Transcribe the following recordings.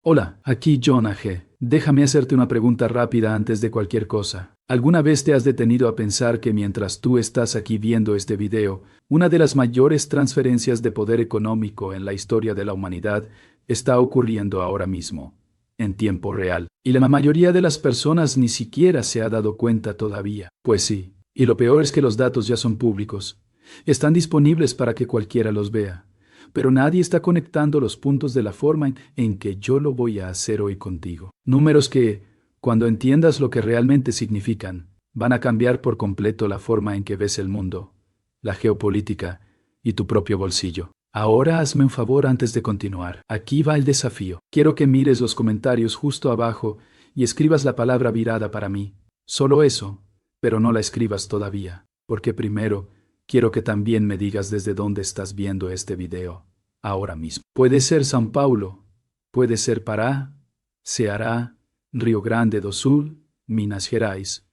Hola, aquí Jonah G. Déjame hacerte una pregunta rápida antes de cualquier cosa. ¿Alguna vez te has detenido a pensar que mientras tú estás aquí viendo este video, una de las mayores transferencias de poder económico en la historia de la humanidad está ocurriendo ahora mismo, en tiempo real? Y la mayoría de las personas ni siquiera se ha dado cuenta todavía. Pues sí, y lo peor es que los datos ya son públicos. Están disponibles para que cualquiera los vea. Pero nadie está conectando los puntos de la forma en que yo lo voy a hacer hoy contigo. Números que, cuando entiendas lo que realmente significan, van a cambiar por completo la forma en que ves el mundo, la geopolítica y tu propio bolsillo. Ahora hazme un favor antes de continuar. Aquí va el desafío. Quiero que mires los comentarios justo abajo y escribas la palabra virada para mí. Solo eso, pero no la escribas todavía, porque primero quiero que también me digas desde dónde estás viendo este video, ahora mismo. Puede ser São Paulo, puede ser Pará, Ceará, Río Grande do Sul, Minas Gerais,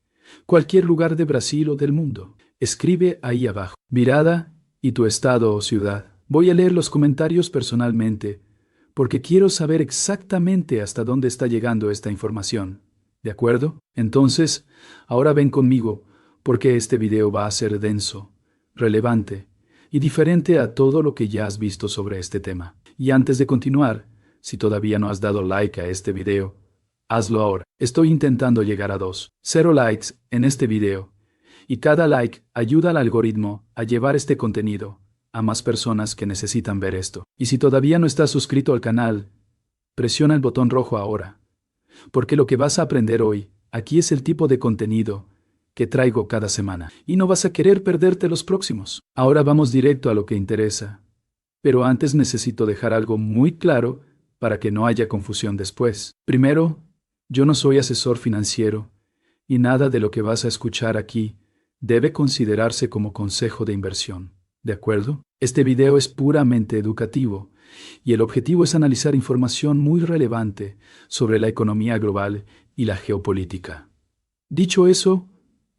cualquier lugar de Brasil o del mundo. Escribe ahí abajo, virada y tu estado o ciudad. Voy a leer los comentarios personalmente, porque quiero saber exactamente hasta dónde está llegando esta información. ¿De acuerdo? Entonces, ahora ven conmigo, porque este video va a ser denso, relevante y diferente a todo lo que ya has visto sobre este tema. Y antes de continuar, si todavía no has dado like a este video, hazlo ahora. Estoy intentando llegar a 0 likes en este video, y cada like ayuda al algoritmo a llevar este contenido a más personas que necesitan ver esto. Y si todavía no estás suscrito al canal, presiona el botón rojo ahora, porque lo que vas a aprender hoy, aquí es el tipo de contenido que traigo cada semana, y no vas a querer perderte los próximos. Ahora vamos directo a lo que interesa. Pero antes necesito dejar algo muy claro para que no haya confusión después. Primero, yo no soy asesor financiero, y nada de lo que vas a escuchar aquí debe considerarse como consejo de inversión. ¿De acuerdo? Este video es puramente educativo, y el objetivo es analizar información muy relevante sobre la economía global y la geopolítica. Dicho eso,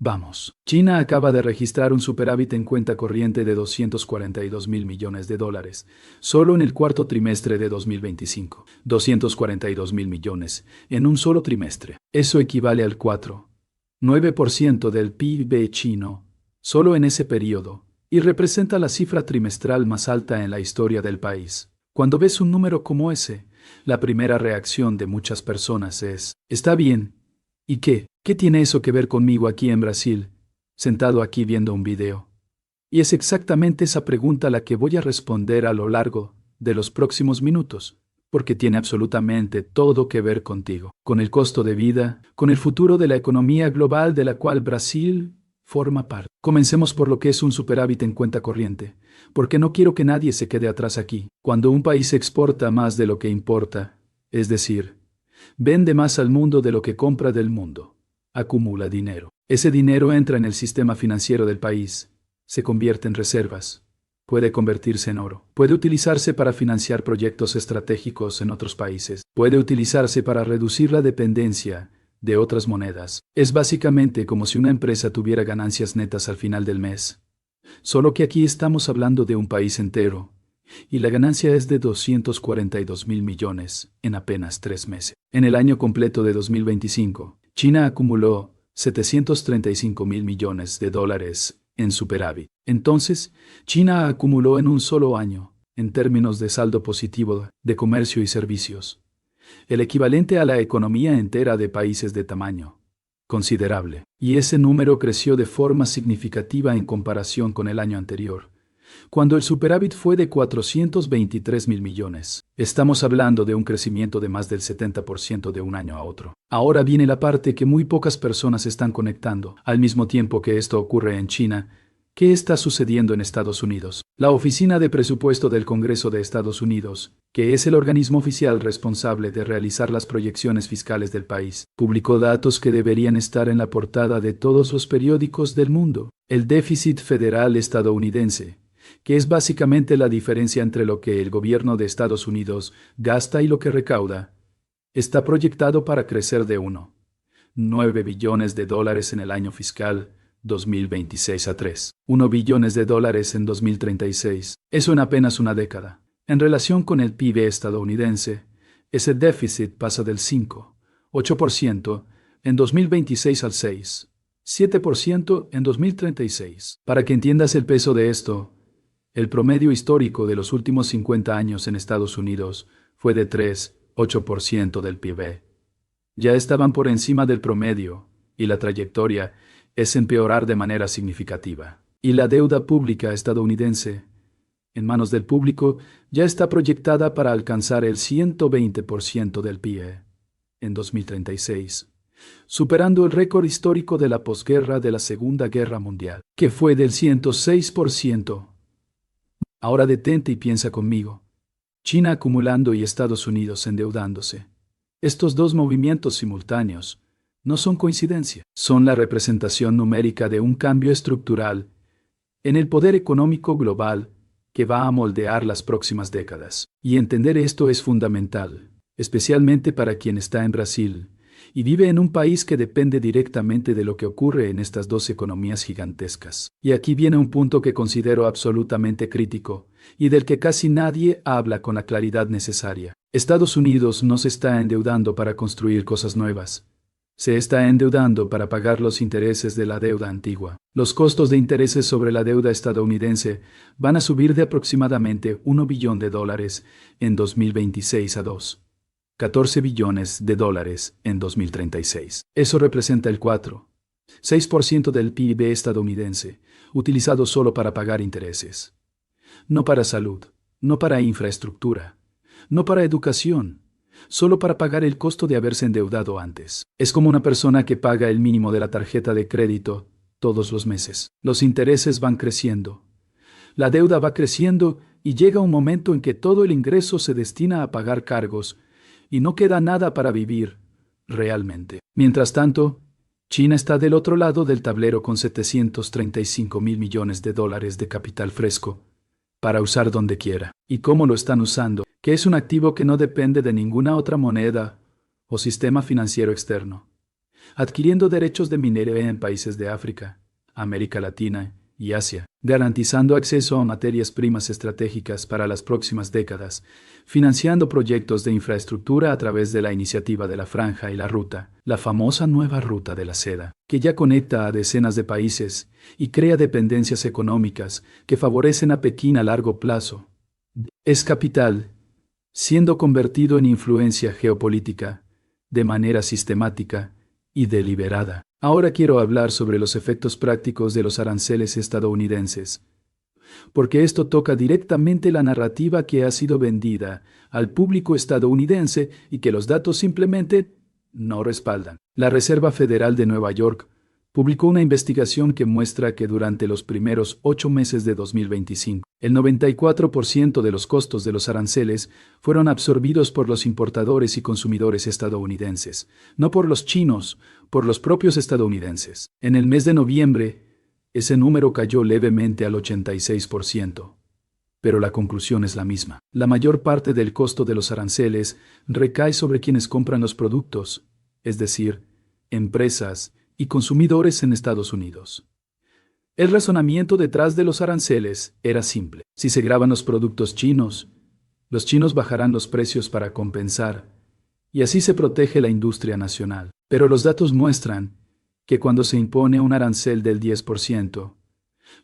vamos. China acaba de registrar un superávit en cuenta corriente de 242 mil millones de dólares, solo en el cuarto trimestre de 2025. 242 mil millones en un solo trimestre. Eso equivale al 4,9% del PIB chino, solo en ese periodo, y representa la cifra trimestral más alta en la historia del país. Cuando ves un número como ese, la primera reacción de muchas personas es: ¿está bien? ¿Y qué? ¿Qué tiene eso que ver conmigo aquí en Brasil, sentado aquí viendo un video? Y es exactamente esa pregunta la que voy a responder a lo largo de los próximos minutos, porque tiene absolutamente todo que ver contigo, con el costo de vida, con el futuro de la economía global de la cual Brasil forma parte. Comencemos por lo que es un superávit en cuenta corriente, porque no quiero que nadie se quede atrás aquí. Cuando un país exporta más de lo que importa, es decir, vende más al mundo de lo que compra del mundo, acumula dinero. Ese dinero entra en el sistema financiero del país, se convierte en reservas, puede convertirse en oro, puede utilizarse para financiar proyectos estratégicos en otros países, puede utilizarse para reducir la dependencia de otras monedas. Es básicamente como si una empresa tuviera ganancias netas al final del mes. Solo que aquí estamos hablando de un país entero, y la ganancia es de 242 mil millones en apenas 3 meses. En el año completo de 2025, China acumuló 735 mil millones de dólares en superávit. Entonces, China acumuló en un solo año, en términos de saldo positivo de comercio y servicios, el equivalente a la economía entera de países de tamaño considerable. Y ese número creció de forma significativa en comparación con el año anterior, cuando el superávit fue de 423 mil millones. Estamos hablando de un crecimiento de más del 70% de un año a otro. Ahora viene la parte que muy pocas personas están conectando. Al mismo tiempo que esto ocurre en China, ¿qué está sucediendo en Estados Unidos? La Oficina de Presupuesto del Congreso de Estados Unidos, que es el organismo oficial responsable de realizar las proyecciones fiscales del país, publicó datos que deberían estar en la portada de todos los periódicos del mundo. El déficit federal estadounidense, que es básicamente la diferencia entre lo que el gobierno de Estados Unidos gasta y lo que recauda, está proyectado para crecer de 1,9 billones de dólares en el año fiscal 2026 a 3,1 billones de dólares en 2036. Eso en apenas una década. En relación con el PIB estadounidense, Ese déficit pasa del 5,8% en 2026 al 6,7% en 2036. Para que entiendas el peso de esto, el promedio histórico de los últimos 50 años en Estados Unidos fue de 3,8% del PIB. Ya estaban por encima del promedio, y la trayectoria es empeorar de manera significativa. Y la deuda pública estadounidense, en manos del público, ya está proyectada para alcanzar el 120% del PIB en 2036, superando el récord histórico de la posguerra de la Segunda Guerra Mundial, que fue del 106%. Ahora detente y piensa conmigo. China acumulando y Estados Unidos endeudándose. Estos dos movimientos simultáneos no son coincidencia, son la representación numérica de un cambio estructural en el poder económico global que va a moldear las próximas décadas. Y entender esto es fundamental, especialmente para quien está en Brasil y vive en un país que depende directamente de lo que ocurre en estas dos economías gigantescas. Y aquí viene un punto que considero absolutamente crítico y del que casi nadie habla con la claridad necesaria. Estados Unidos no se está endeudando para construir cosas nuevas. Se está endeudando para pagar los intereses de la deuda antigua. Los costos de intereses sobre la deuda estadounidense van a subir de aproximadamente $1 billón en 2026 a $14 billones en 2036. Eso representa el 4,6% del PIB estadounidense, utilizado solo para pagar intereses. No para salud, no para infraestructura, no para educación, solo para pagar el costo de haberse endeudado antes. Es como una persona que paga el mínimo de la tarjeta de crédito todos los meses. Los intereses van creciendo, la deuda va creciendo y llega un momento en que todo el ingreso se destina a pagar cargos y no queda nada para vivir realmente. Mientras tanto, China está del otro lado del tablero con $735,000 millones de capital fresco para usar donde quiera. ¿Y cómo lo están usando? Que es un activo que no depende de ninguna otra moneda o sistema financiero externo, adquiriendo derechos de minería en países de África, América Latina y Asia, garantizando acceso a materias primas estratégicas para las próximas décadas, financiando proyectos de infraestructura a través de la iniciativa de la Franja y la Ruta, la famosa nueva Ruta de la Seda, que ya conecta a decenas de países y crea dependencias económicas que favorecen a Pekín a largo plazo. Es capital, siendo convertido en influencia geopolítica, de manera sistemática y deliberada. Ahora quiero hablar sobre los efectos prácticos de los aranceles estadounidenses, porque esto toca directamente la narrativa que ha sido vendida al público estadounidense y que los datos simplemente no respaldan. La Reserva Federal de Nueva York publicó una investigación que muestra que durante los primeros 8 meses de 2025, el 94% de los costos de los aranceles fueron absorbidos por los importadores y consumidores estadounidenses, no por los chinos, por los propios estadounidenses. En el mes de noviembre, ese número cayó levemente al 86%. Pero la conclusión es la misma. La mayor parte del costo de los aranceles recae sobre quienes compran los productos, es decir, empresas y consumidores en Estados Unidos. El razonamiento detrás de los aranceles era simple. Si se graban los productos chinos, los chinos bajarán los precios para compensar, y así se protege la industria nacional. Pero los datos muestran que cuando se impone un arancel del 10%,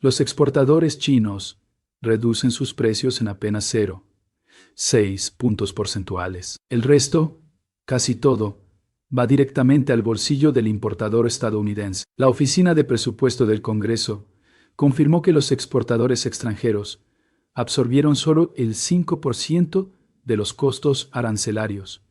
los exportadores chinos reducen sus precios en apenas 0,6 puntos porcentuales. El resto, casi todo, va directamente al bolsillo del importador estadounidense. La Oficina de Presupuesto del Congreso confirmó que los exportadores extranjeros absorbieron solo el 5% de los costos arancelarios,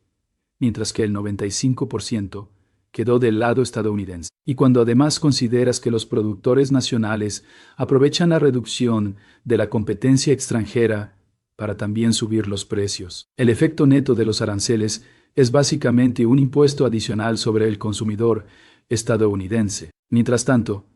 mientras que el 95% quedó del lado estadounidense. Y cuando además consideras que los productores nacionales aprovechan la reducción de la competencia extranjera para también subir los precios, el efecto neto de los aranceles es básicamente un impuesto adicional sobre el consumidor estadounidense. Mientras tanto,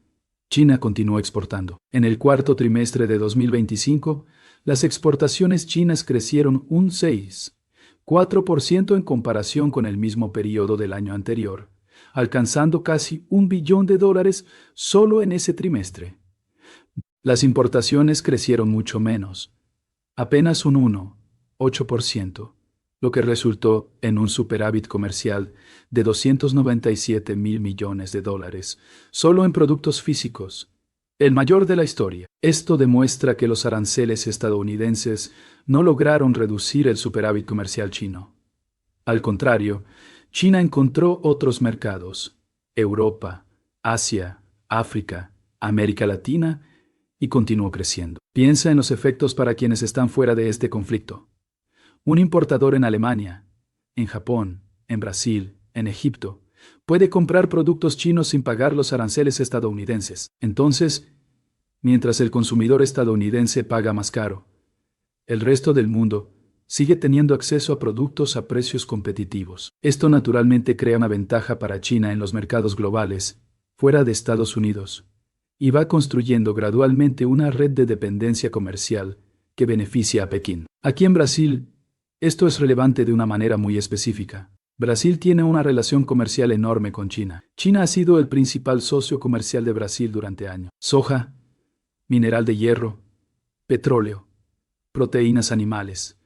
China continuó exportando. En el cuarto trimestre de 2025, las exportaciones chinas crecieron un 6,4% en comparación con el mismo periodo del año anterior, alcanzando casi $1 billón solo en ese trimestre. Las importaciones crecieron mucho menos, apenas un 1,8%. lo que resultó en un superávit comercial de 297.000 millones de dólares, solo en productos físicos, el mayor de la historia. Esto demuestra que los aranceles estadounidenses no lograron reducir el superávit comercial chino. Al contrario, China encontró otros mercados: Europa, Asia, África, América Latina, y continuó creciendo. Piensa en los efectos para quienes están fuera de este conflicto. Un importador en Alemania, en Japón, en Brasil, en Egipto, puede comprar productos chinos sin pagar los aranceles estadounidenses. Entonces, mientras el consumidor estadounidense paga más caro, el resto del mundo sigue teniendo acceso a productos a precios competitivos. Esto naturalmente crea una ventaja para China en los mercados globales, fuera de Estados Unidos, y va construyendo gradualmente una red de dependencia comercial que beneficia a Pekín. Aquí en Brasil, esto es relevante de una manera muy específica. Brasil tiene una relación comercial enorme con China. China ha sido el principal socio comercial de Brasil durante años. Soja, mineral de hierro, petróleo, proteínas animales.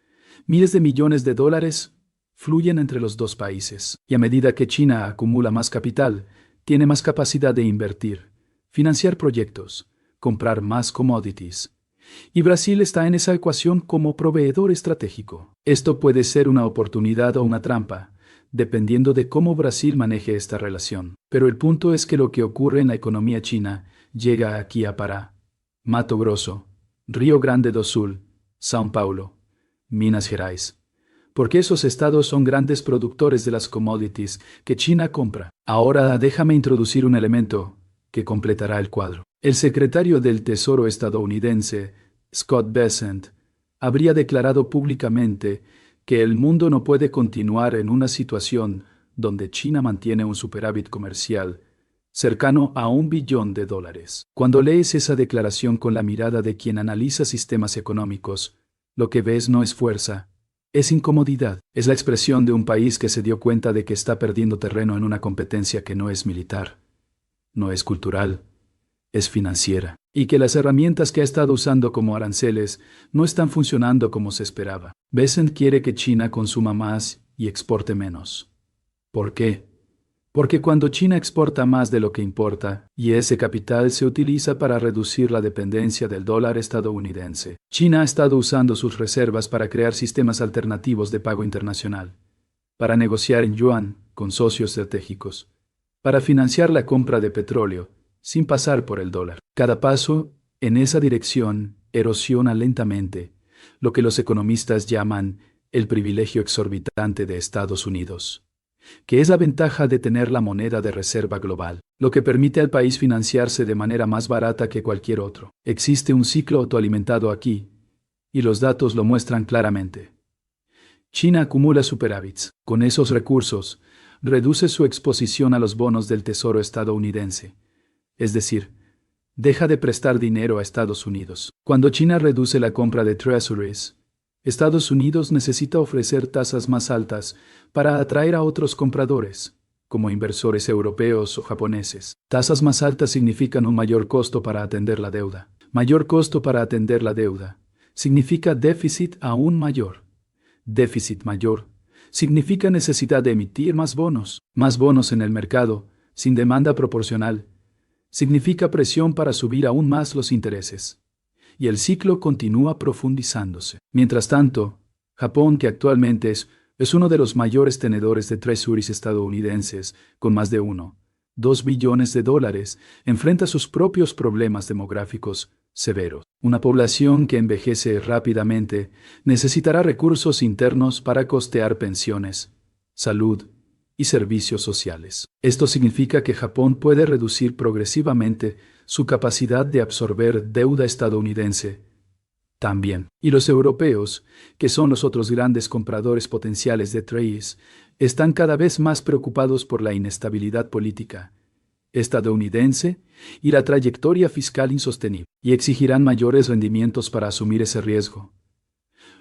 Miles de millones de dólares fluyen entre los dos países. Y a medida que China acumula más capital, tiene más capacidad de invertir, financiar proyectos, comprar más commodities. Y Brasil está en esa ecuación como proveedor estratégico. Esto puede ser una oportunidad o una trampa, dependiendo de cómo Brasil maneje esta relación. Pero el punto es que lo que ocurre en la economía china llega aquí a Pará, Mato Grosso, Río Grande do Sul, São Paulo, Minas Gerais, porque esos estados son grandes productores de las commodities que China compra. Ahora déjame introducir un elemento que completará el cuadro. El secretario del Tesoro estadounidense, Scott Bessent, habría declarado públicamente que el mundo no puede continuar en una situación donde China mantiene un superávit comercial cercano a $1 billón. Cuando lees esa declaración con la mirada de quien analiza sistemas económicos, lo que ves no es fuerza, es incomodidad. Es la expresión de un país que se dio cuenta de que está perdiendo terreno en una competencia que no es militar, no es cultural, es financiera, y que las herramientas que ha estado usando como aranceles no están funcionando como se esperaba. Bessent quiere que China consuma más y exporte menos. ¿Por qué? Porque cuando China exporta más de lo que importa, y ese capital se utiliza para reducir la dependencia del dólar estadounidense, China ha estado usando sus reservas para crear sistemas alternativos de pago internacional, para negociar en yuan con socios estratégicos, para financiar la compra de petróleo, sin pasar por el dólar. Cada paso en esa dirección erosiona lentamente lo que los economistas llaman el privilegio exorbitante de Estados Unidos, que es la ventaja de tener la moneda de reserva global, lo que permite al país financiarse de manera más barata que cualquier otro. Existe un ciclo autoalimentado aquí, y los datos lo muestran claramente. China acumula superávits. Con esos recursos, reduce su exposición a los bonos del Tesoro estadounidense, es decir, deja de prestar dinero a Estados Unidos. Cuando China reduce la compra de treasuries, Estados Unidos necesita ofrecer tasas más altas para atraer a otros compradores, como inversores europeos o japoneses. Tasas más altas significan un mayor costo para atender la deuda. Mayor costo para atender la deuda significa déficit aún mayor. Déficit mayor significa necesidad de emitir más bonos. Más bonos en el mercado, sin demanda proporcional, significa presión para subir aún más los intereses. Y el ciclo continúa profundizándose. Mientras tanto, Japón, que actualmente es uno de los mayores tenedores de treasuries estadounidenses, con más de $2 billones, enfrenta sus propios problemas demográficos severos. Una población que envejece rápidamente necesitará recursos internos para costear pensiones, salud y servicios sociales. Esto significa que Japón puede reducir progresivamente su capacidad de absorber deuda estadounidense también. Y los europeos, que son los otros grandes compradores potenciales de treasuries, están cada vez más preocupados por la inestabilidad política estadounidense y la trayectoria fiscal insostenible, y exigirán mayores rendimientos para asumir ese riesgo.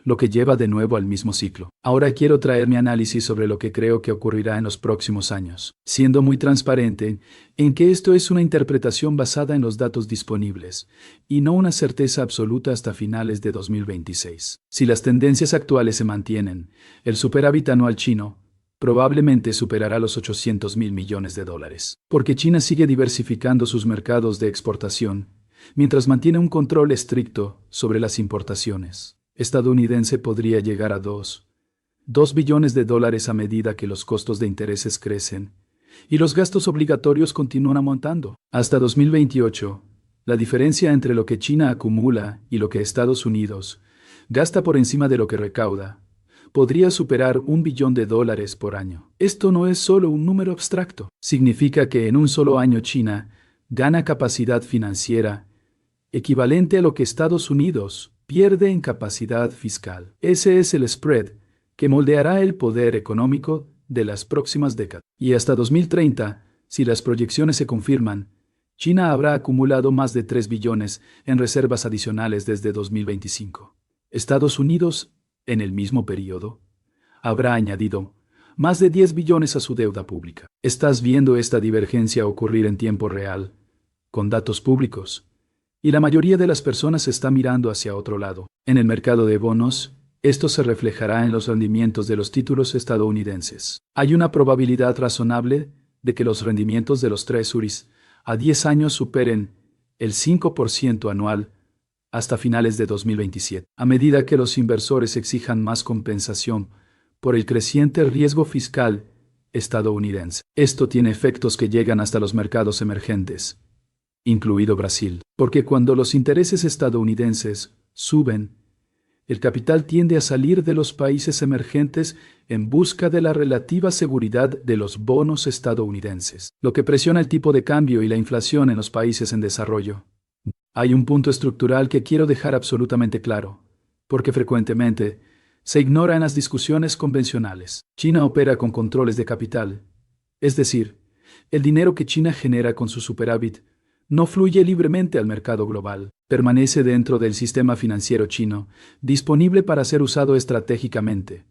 lo que lleva de nuevo al mismo ciclo. Ahora quiero traer mi análisis sobre lo que creo que ocurrirá en los próximos años, siendo muy transparente en que esto es una interpretación basada en los datos disponibles y no una certeza absoluta hasta finales de 2026. Si las tendencias actuales se mantienen, el superávit anual chino probablemente superará los 800.000 millones de dólares, porque China sigue diversificando sus mercados de exportación, mientras mantiene un control estricto sobre las importaciones estadounidense podría llegar a 2 billones de dólares a medida que los costos de intereses crecen y los gastos obligatorios continúan aumentando. Hasta 2028, la diferencia entre lo que China acumula y lo que Estados Unidos gasta por encima de lo que recauda podría superar $1 billón por año. Esto no es solo un número abstracto. Significa que en un solo año China gana capacidad financiera equivalente a lo que Estados Unidos pierde en capacidad fiscal. Ese es el spread que moldeará el poder económico de las próximas décadas. Y hasta 2030, si las proyecciones se confirman, China habrá acumulado más de 3 billones en reservas adicionales desde 2025. Estados Unidos, en el mismo periodo, habrá añadido más de 10 billones a su deuda pública. Estás viendo esta divergencia ocurrir en tiempo real, con datos públicos, y la mayoría de las personas está mirando hacia otro lado. En el mercado de bonos, esto se reflejará en los rendimientos de los títulos estadounidenses. Hay una probabilidad razonable de que los rendimientos de los treasuries a 10 años superen el 5% anual hasta finales de 2027, a medida que los inversores exijan más compensación por el creciente riesgo fiscal estadounidense. Esto tiene efectos que llegan hasta los mercados emergentes, incluido Brasil, porque cuando los intereses estadounidenses suben, el capital tiende a salir de los países emergentes en busca de la relativa seguridad de los bonos estadounidenses, lo que presiona el tipo de cambio y la inflación en los países en desarrollo. Hay un punto estructural que quiero dejar absolutamente claro, porque frecuentemente se ignora en las discusiones convencionales. China opera con controles de capital, es decir, el dinero que China genera con su superávit no fluye libremente al mercado global, permanece dentro del sistema financiero chino, disponible para ser usado estratégicamente,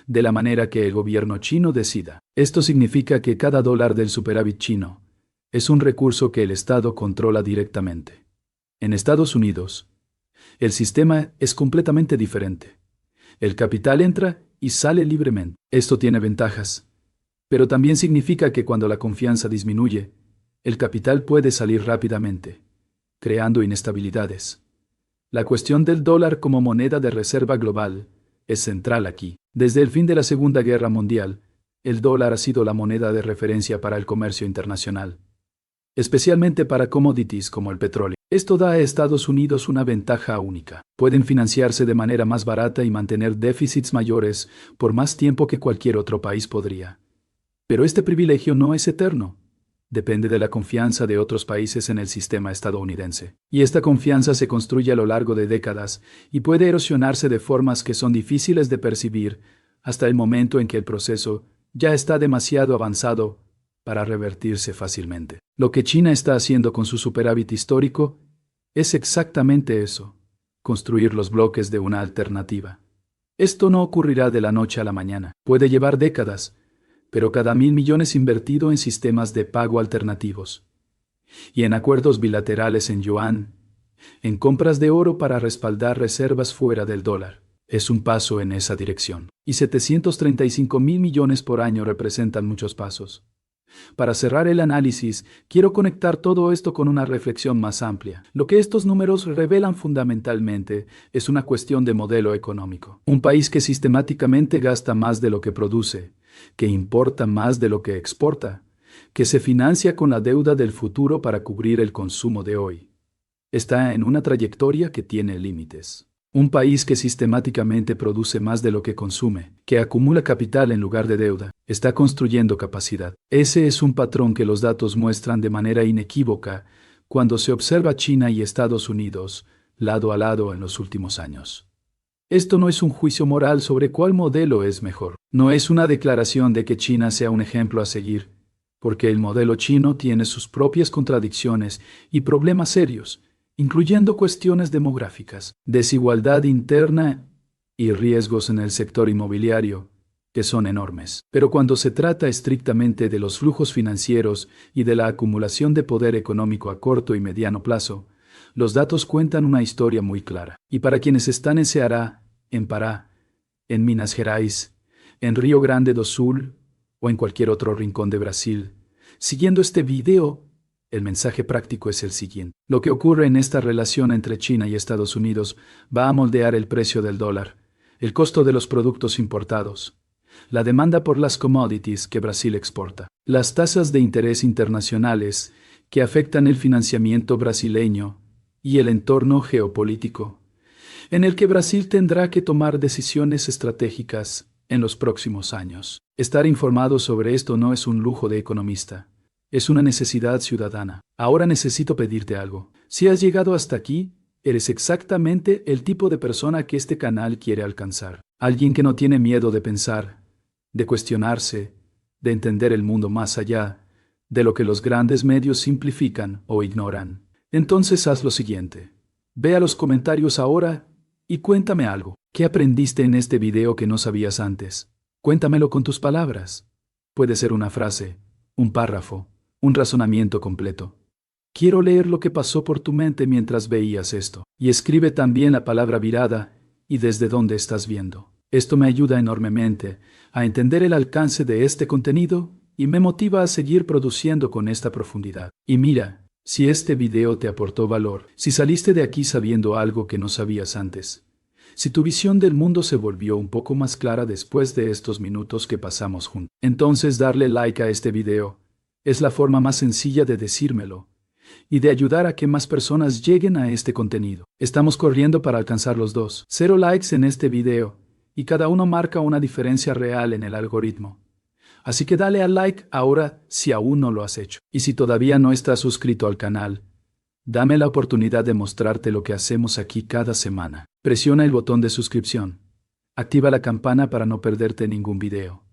de la manera que el gobierno chino decida. Esto significa que cada dólar del superávit chino es un recurso que el Estado controla directamente. En Estados Unidos, el sistema es completamente diferente. El capital entra y sale libremente. Esto tiene ventajas, pero también significa que cuando la confianza disminuye, el capital puede salir rápidamente, creando inestabilidades. La cuestión del dólar como moneda de reserva global es central aquí. Desde el fin de la Segunda Guerra Mundial, el dólar ha sido la moneda de referencia para el comercio internacional, especialmente para commodities como el petróleo. Esto da a Estados Unidos una ventaja única. Pueden financiarse de manera más barata y mantener déficits mayores por más tiempo que cualquier otro país podría. Pero este privilegio no es eterno. Depende de la confianza de otros países en el sistema estadounidense. Y esta confianza se construye a lo largo de décadas y puede erosionarse de formas que son difíciles de percibir hasta el momento en que el proceso ya está demasiado avanzado para revertirse fácilmente. Lo que China está haciendo con su superávit histórico es exactamente eso, construir los bloques de una alternativa. Esto no ocurrirá de la noche a la mañana. Puede llevar décadas, pero cada 1.000 millones invertido en sistemas de pago alternativos y en acuerdos bilaterales en yuan, en compras de oro para respaldar reservas fuera del dólar. Es un paso en esa dirección. Y 735.000 millones por año representan muchos pasos. Para cerrar el análisis, quiero conectar todo esto con una reflexión más amplia. Lo que estos números revelan fundamentalmente es una cuestión de modelo económico. Un país que sistemáticamente gasta más de lo que produce, que importa más de lo que exporta, que se financia con la deuda del futuro para cubrir el consumo de hoy, está en una trayectoria que tiene límites. Un país que sistemáticamente produce más de lo que consume, que acumula capital en lugar de deuda, está construyendo capacidad. Ese es un patrón que los datos muestran de manera inequívoca cuando se observa China y Estados Unidos lado a lado en los últimos años. Esto no es un juicio moral sobre cuál modelo es mejor. No es una declaración de que China sea un ejemplo a seguir, porque el modelo chino tiene sus propias contradicciones y problemas serios, incluyendo cuestiones demográficas, desigualdad interna y riesgos en el sector inmobiliario, que son enormes. Pero cuando se trata estrictamente de los flujos financieros y de la acumulación de poder económico a corto y mediano plazo, los datos cuentan una historia muy clara. Y para quienes están en Ceará, en Pará, en Minas Gerais, en Río Grande do Sul o en cualquier otro rincón de Brasil, siguiendo este video, el mensaje práctico es el siguiente. Lo que ocurre en esta relación entre China y Estados Unidos va a moldear el precio del dólar, el costo de los productos importados, la demanda por las commodities que Brasil exporta, las tasas de interés internacionales que afectan el financiamiento brasileño y el entorno geopolítico, en el que Brasil tendrá que tomar decisiones estratégicas en los próximos años. Estar informado sobre esto no es un lujo de economista, es una necesidad ciudadana. Ahora necesito pedirte algo. Si has llegado hasta aquí, eres exactamente el tipo de persona que este canal quiere alcanzar. Alguien que no tiene miedo de pensar, de cuestionarse, de entender el mundo más allá de lo que los grandes medios simplifican o ignoran. Entonces haz lo siguiente. Ve a los comentarios ahora y cuéntame algo. ¿Qué aprendiste en este video que no sabías antes? Cuéntamelo con tus palabras. Puede ser una frase, un párrafo, un razonamiento completo. Quiero leer lo que pasó por tu mente mientras veías esto. Y escribe también la palabra virada y desde dónde estás viendo. Esto me ayuda enormemente a entender el alcance de este contenido y me motiva a seguir produciendo con esta profundidad. Y mira, si este video te aportó valor, si saliste de aquí sabiendo algo que no sabías antes, si tu visión del mundo se volvió un poco más clara después de estos minutos que pasamos juntos, entonces darle like a este video es la forma más sencilla de decírmelo y de ayudar a que más personas lleguen a este contenido. Estamos corriendo para alcanzar los 0 likes en este video y cada uno marca una diferencia real en el algoritmo. Así que dale al like ahora si aún no lo has hecho. Y si todavía no estás suscrito al canal, dame la oportunidad de mostrarte lo que hacemos aquí cada semana. Presiona el botón de suscripción. Activa la campana para no perderte ningún video,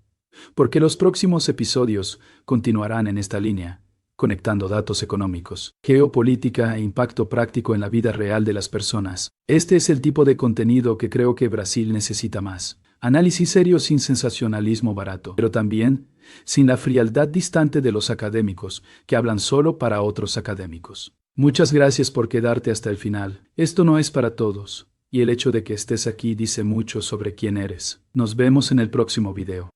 porque los próximos episodios continuarán en esta línea, conectando datos económicos, geopolítica e impacto práctico en la vida real de las personas. Este es el tipo de contenido que creo que Brasil necesita más. Análisis serio sin sensacionalismo barato, pero también sin la frialdad distante de los académicos, que hablan solo para otros académicos. Muchas gracias por quedarte hasta el final. Esto no es para todos, y el hecho de que estés aquí dice mucho sobre quién eres. Nos vemos en el próximo video.